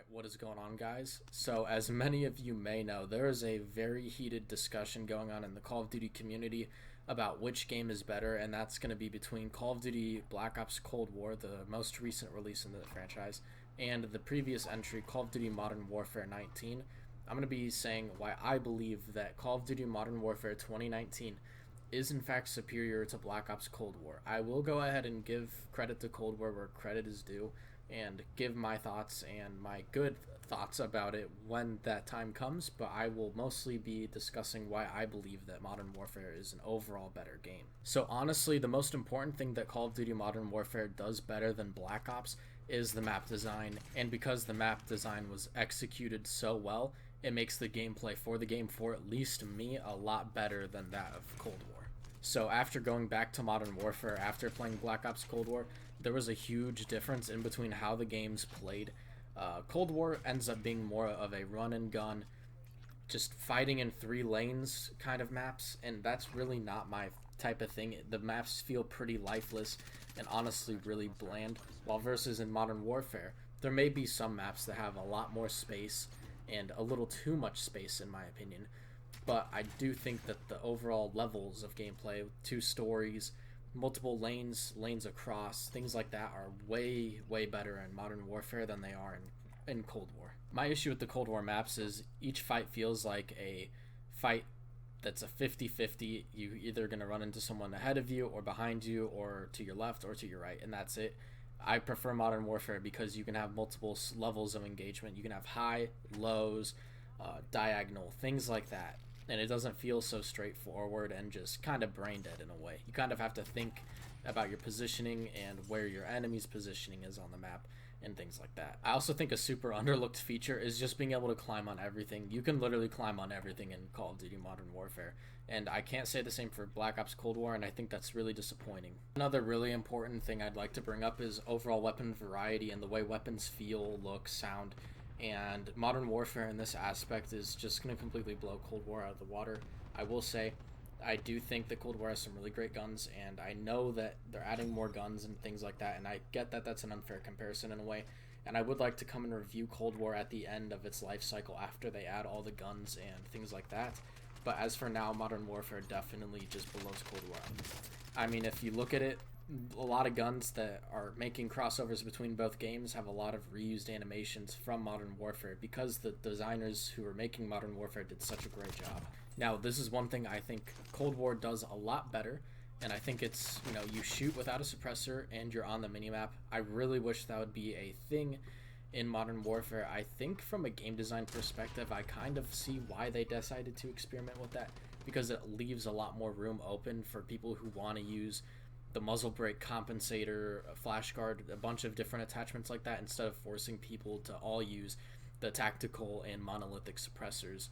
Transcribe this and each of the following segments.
What is going on, guys? So, as many of you may know, there is a very heated discussion going on in the Call of Duty community about which game is better, and that's going to be between Call of Duty Black Ops Cold War, the most recent release in the franchise, and the previous entry, Call of Duty Modern Warfare 19. I'm going to be saying why I believe that Call of Duty Modern Warfare 2019 is in fact superior to Black Ops Cold War. I will go ahead and give credit to Cold War where credit is due and give my thoughts and my good thoughts about it when that time comes, but I will mostly be discussing why I believe that Modern Warfare is an overall better game. So honestly, the most important thing that Call of Duty Modern Warfare does better than Black Ops is the map design, and because the map design was executed so well, it makes the gameplay for the game, for at least me, a lot better than that of Cold War. So after going back to Modern Warfare, after playing Black Ops Cold War, there was a huge difference in between how the games played. Cold War ends up being more of a run and gun, just fighting in 3 lanes kind of maps, and that's really not my type of thing. The maps feel pretty lifeless and honestly really bland, while versus in Modern Warfare, there may be some maps that have a lot more space and a little too much space in my opinion, but I do think that the overall levels of gameplay, 2 stories, multiple lanes across, things like that are way better in Modern Warfare than they are in Cold War. My issue with the Cold War maps is each fight feels like a fight that's a 50-50. You're either going to run into someone ahead of you or behind you or to your left or to your right, and that's it. I prefer Modern Warfare because you can have multiple levels of engagement. You can have high, lows, diagonal, things like that. And it doesn't feel so straightforward and just kind of brain dead in a way. You kind of have to think about your positioning and where your enemy's positioning is on the map and things like that. I also think a super underlooked feature is just being able to climb on everything. You can literally climb on everything in Call of Duty Modern Warfare, and I can't say the same for Black Ops Cold War, and I think that's really disappointing. Another really important thing I'd like to bring up is overall weapon variety and the way weapons feel, look, sound, and Modern Warfare in this aspect is just going to completely blow Cold War out of the water. I will say, I do think that Cold War has some really great guns, and I know that they're adding more guns and things like that, and I get that that's an unfair comparison in a way, and I would like to come and review Cold War at the end of its life cycle after they add all the guns and things like that, but as for now, Modern Warfare definitely just blows Cold War out. I mean, if you look at it, a lot of guns that are making crossovers between both games have a lot of reused animations from Modern Warfare because the designers who were making Modern Warfare did such a great job. Now, this is one thing I think Cold War does a lot better, and I think it's, you shoot without a suppressor and you're on the minimap. I really wish that would be a thing in Modern Warfare. I think from a game design perspective, I kind of see why they decided to experiment with that, because it leaves a lot more room open for people who want to use the muzzle brake compensator, a flash guard, a bunch of different attachments like that, instead of forcing people to all use the tactical and monolithic suppressors.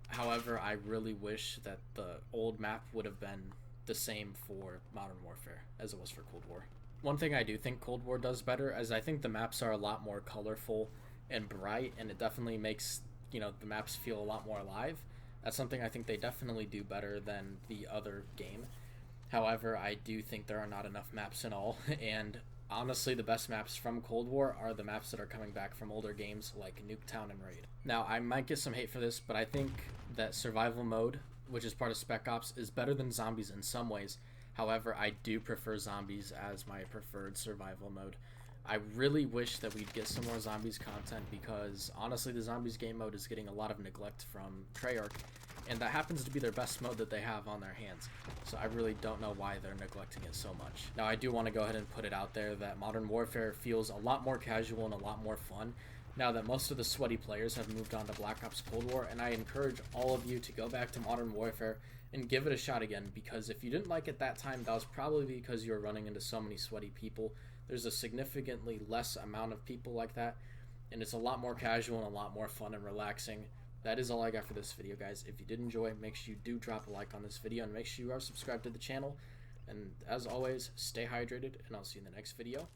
However, I really wish that the old map would have been the same for Modern Warfare as it was for Cold War. One thing I do think Cold War does better is I think the maps are a lot more colorful and bright, and it definitely makes the maps feel a lot more alive. That's something I think they definitely do better than the other game. However, I do think there are not enough maps in all, and honestly, the best maps from Cold War are the maps that are coming back from older games like Nuketown and Raid. Now, I might get some hate for this, but I think that Survival Mode, which is part of Spec Ops, is better than Zombies in some ways. However, I do prefer Zombies as my preferred survival mode. I really wish that we'd get some more Zombies content because, honestly, the Zombies game mode is getting a lot of neglect from Treyarch, and that happens to be their best mode that they have on their hands. So I really don't know why they're neglecting it so much. Now, I do want to go ahead and put it out there that Modern Warfare feels a lot more casual and a lot more fun now that most of the sweaty players have moved on to Black Ops Cold War, and I encourage all of you to go back to Modern Warfare and give it a shot again, because if you didn't like it that time, that was probably because you were running into so many sweaty people. There's a significantly less amount of people like that, and it's a lot more casual and a lot more fun and relaxing. That is all I got for this video, guys. If you did enjoy, make sure you do drop a like on this video, and make sure you are subscribed to the channel. And as always, stay hydrated, and I'll see you in the next video.